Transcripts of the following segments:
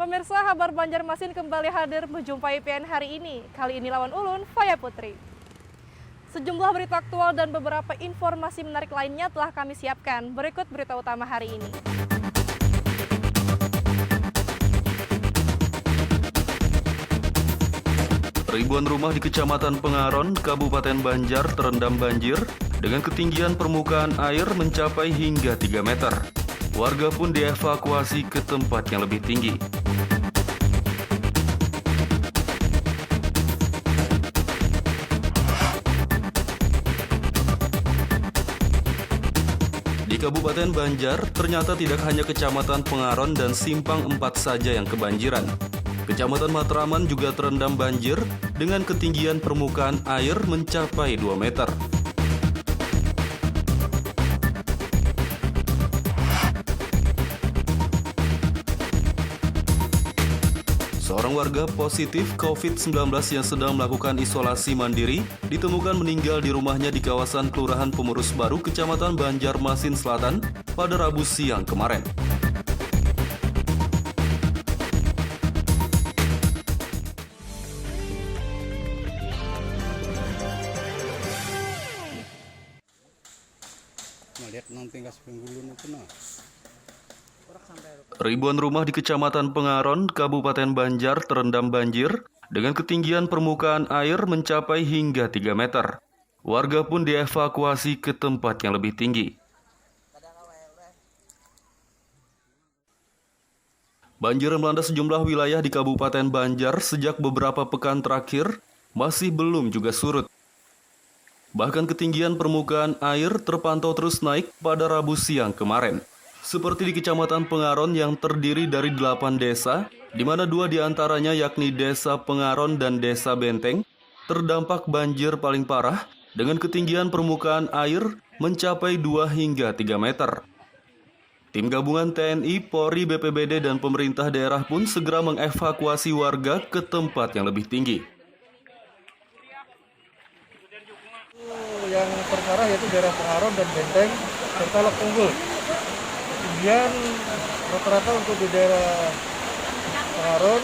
Pemirsa, Kabar Banjarmasin kembali hadir menjumpai PN hari ini. Kali ini lawan Ulun, Faya Putri. Sejumlah berita aktual dan beberapa informasi menarik lainnya telah kami siapkan. Berikut berita utama hari ini. Ribuan rumah di Kecamatan Pengaron, Kabupaten Banjar terendam banjir dengan ketinggian permukaan air mencapai hingga 3 meter. Warga pun dievakuasi ke tempat yang lebih tinggi. Di Kabupaten Banjar, ternyata tidak hanya Kecamatan Pengaron dan Simpang 4 saja yang kebanjiran. Kecamatan Matraman juga terendam banjir dengan ketinggian permukaan air mencapai 2 meter. Seorang warga positif COVID-19 yang sedang melakukan isolasi mandiri ditemukan meninggal di rumahnya di kawasan Kelurahan Pemurus Baru, Kecamatan Banjarmasin Selatan pada Rabu siang kemarin. Ribuan rumah di Kecamatan Pengaron, Kabupaten Banjar terendam banjir dengan ketinggian permukaan air mencapai hingga 3 meter. Warga pun dievakuasi ke tempat yang lebih tinggi. Banjir melanda sejumlah wilayah di Kabupaten Banjar sejak beberapa pekan terakhir masih belum juga surut. Bahkan ketinggian permukaan air terpantau terus naik pada Rabu siang kemarin. Seperti di Kecamatan Pengaron yang terdiri dari 8 desa, di mana 2 diantaranya yakni Desa Pengaron dan Desa Benteng, terdampak banjir paling parah dengan ketinggian permukaan air mencapai 2 hingga 3 meter. Tim gabungan TNI, Polri, BPBD, dan pemerintah daerah pun segera mengevakuasi warga ke tempat yang lebih tinggi. Yang terparah yaitu daerah Pengaron dan Benteng serta Lok Tunggul. Kemudian rata-rata untuk di daerah Pengaron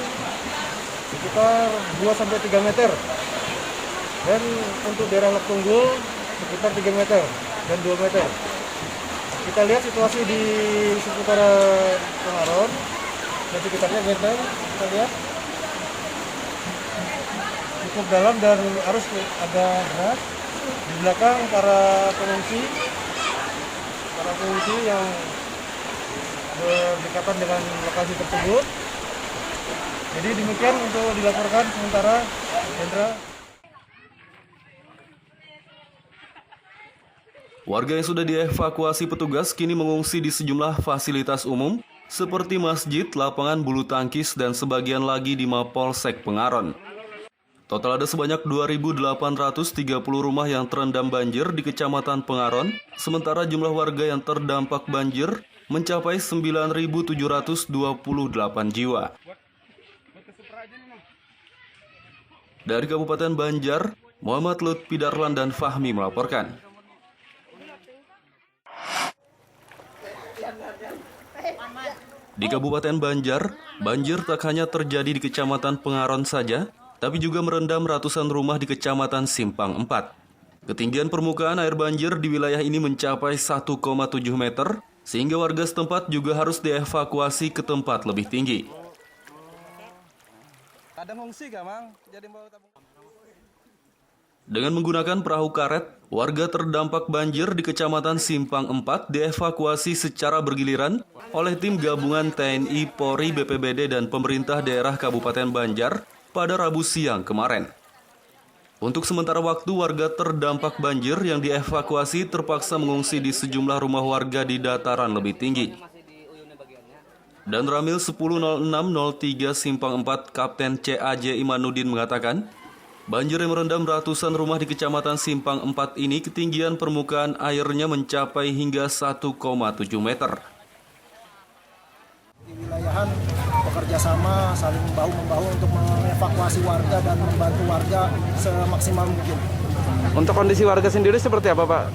sekitar 2-3 meter. Dan untuk daerah Lok Tunggul sekitar 3 meter dan 2 meter. Kita lihat situasi di seputar Pengaron dan sekitarnya Benteng, kita lihat cukup dalam dan arus agak deras. Di belakang para pengungsi yang berdekatan dengan lokasi tersebut. Jadi demikian untuk dilaporkan sementara, Hendra. Warga yang sudah dievakuasi petugas kini mengungsi di sejumlah fasilitas umum seperti masjid, lapangan bulu tangkis, dan sebagian lagi di Mapolsek Pengaron. Total ada sebanyak 2.830 rumah yang terendam banjir di Kecamatan Pengaron, sementara jumlah warga yang terdampak banjir mencapai 9.728 jiwa. Dari Kabupaten Banjar, Muhammad Lutfi Darlan dan Fahmi melaporkan. Di Kabupaten Banjar, banjir tak hanya terjadi di Kecamatan Pengaron saja, tapi juga merendam ratusan rumah di Kecamatan Simpang 4. Ketinggian permukaan air banjir di wilayah ini mencapai 1,7 meter, sehingga warga setempat juga harus dievakuasi ke tempat lebih tinggi. Dengan menggunakan perahu karet, warga terdampak banjir di Kecamatan Simpang 4 dievakuasi secara bergiliran oleh tim gabungan TNI, Polri, BPBD, dan pemerintah daerah Kabupaten Banjar pada Rabu siang kemarin. Untuk sementara waktu, warga terdampak banjir yang dievakuasi terpaksa mengungsi di sejumlah rumah warga di dataran lebih tinggi. Dan Ramil 100603 Simpang 4 Kapten CAJ Imanuddin mengatakan, banjir yang merendam ratusan rumah di Kecamatan Simpang 4 ini ketinggian permukaan airnya mencapai hingga 1,7 meter. Di wilayahan bekerja sama, saling bahu-membahu untuk mengevakuasi warga dan membantu warga semaksimal mungkin. Untuk kondisi warga sendiri seperti apa, Pak?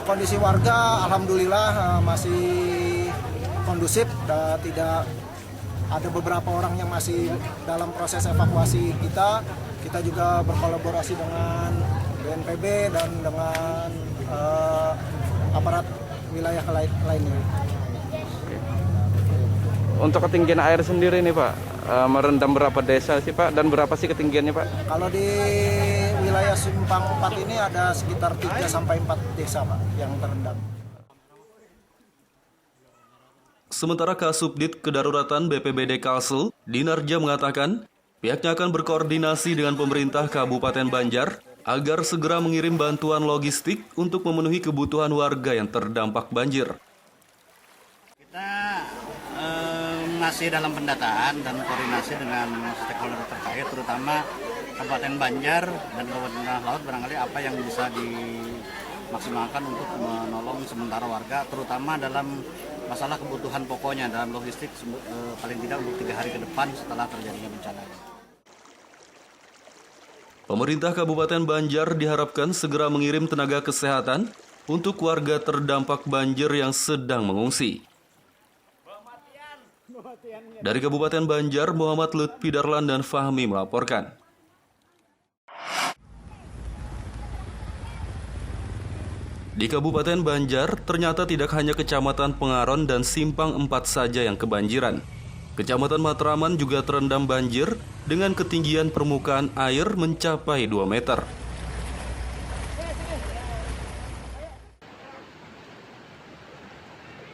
Kondisi warga alhamdulillah masih kondusif, tidak ada beberapa orang yang masih dalam proses evakuasi kita juga berkolaborasi dengan BNPB dan dengan aparat wilayah lainnya. Untuk ketinggian air sendiri nih Pak, merendam berapa desa sih Pak, dan berapa sih ketinggiannya Pak? Kalau di wilayah Simpang 4 ini ada sekitar 3-4 desa Pak yang terendam. Sementara Kasubdit Kedaruratan BPBD Kalsel, Dinarja mengatakan, pihaknya akan berkoordinasi dengan pemerintah Kabupaten Banjar agar segera mengirim bantuan logistik untuk memenuhi kebutuhan warga yang terdampak banjir. Kita masih dalam pendataan dan koordinasi dengan stakeholder terkait, terutama Kabupaten Banjar dan Kabupaten Tanah Laut, barangkali apa yang bisa dimaksimalkan untuk menolong sementara warga, terutama dalam masalah kebutuhan pokoknya dalam logistik paling tidak untuk 3 hari ke depan setelah terjadinya bencana. Pemerintah Kabupaten Banjar diharapkan segera mengirim tenaga kesehatan untuk warga terdampak banjir yang sedang mengungsi. Dari Kabupaten Banjar, Muhammad Lutfi Darlan dan Fahmi melaporkan. Di Kabupaten Banjar, ternyata tidak hanya Kecamatan Pengaron dan Simpang 4 saja yang kebanjiran. Kecamatan Matraman juga terendam banjir dengan ketinggian permukaan air mencapai 2 meter.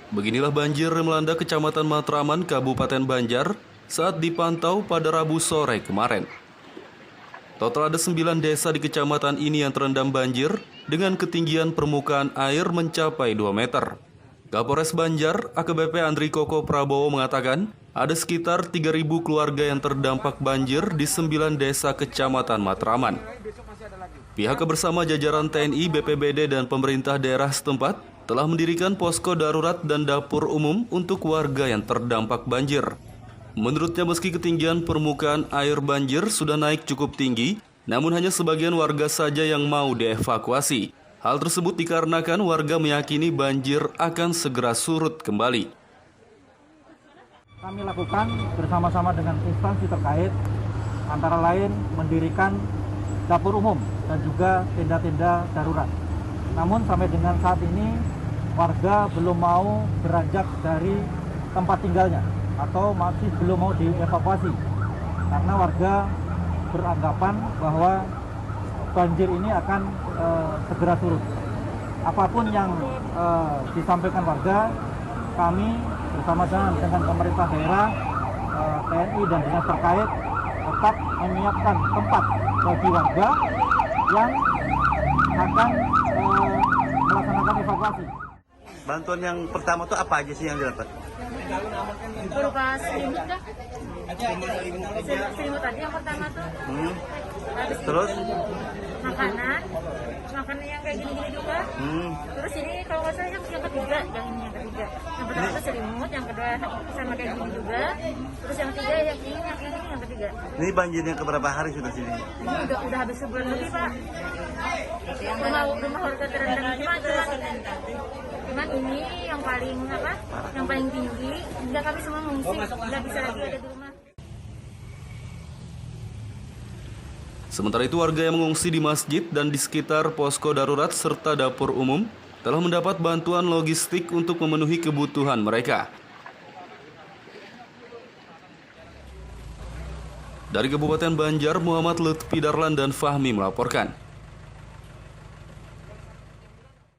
Beginilah banjir yang melanda Kecamatan Matraman, Kabupaten Banjar saat dipantau pada Rabu sore kemarin. Total ada 9 desa di kecamatan ini yang terendam banjir dengan ketinggian permukaan air mencapai 2 meter. Kapolres Banjar, AKBP Andri Koko Prabowo mengatakan, ada sekitar 3.000 keluarga yang terdampak banjir di 9 desa kecamatan Matraman. Pihak bersama jajaran TNI, BPBD, dan pemerintah daerah setempat telah mendirikan posko darurat dan dapur umum untuk warga yang terdampak banjir. Menurutnya, meski ketinggian permukaan air banjir sudah naik cukup tinggi, namun hanya sebagian warga saja yang mau dievakuasi. Hal tersebut dikarenakan warga meyakini banjir akan segera surut kembali. Kami lakukan bersama-sama dengan instansi terkait, antara lain mendirikan dapur umum dan juga tenda-tenda darurat. Namun sampai dengan saat ini, warga belum mau beranjak dari tempat tinggalnya atau masih belum mau dievakuasi karena warga beranggapan bahwa banjir ini akan segera surut. Apapun yang disampaikan warga, kami bersama dengan pemerintah daerah, TNI dan dinas terkait tetap menyiapkan tempat bagi warga yang akan melaksanakan evakuasi. Bantuan yang pertama itu apa aja sih yang didapat? Berupa selimut dah. Selimut tadi yang pertama tuh. Habis Terus? makanan yang kayak gini-gini juga. Terus ini kalau nggak salah yang ketiga, yang ketiga. Yang pertama itu selimut, yang kedua sama kayak gini juga. Terus yang ketiga yang ketiga. Ini banjirnya keberapa hari sudah sini? Ini udah habis sebulan lebih Pak. Rumah warga terendam cuman ini yang paling yang paling tinggi. Hingga kami semua mengungsi, nggak bisa lagi ada di rumah. Sementara itu, warga yang mengungsi di masjid dan di sekitar posko darurat serta dapur umum telah mendapat bantuan logistik untuk memenuhi kebutuhan mereka. Dari Kabupaten Banjar, Muhammad Lutfi Darlan dan Fahmi melaporkan.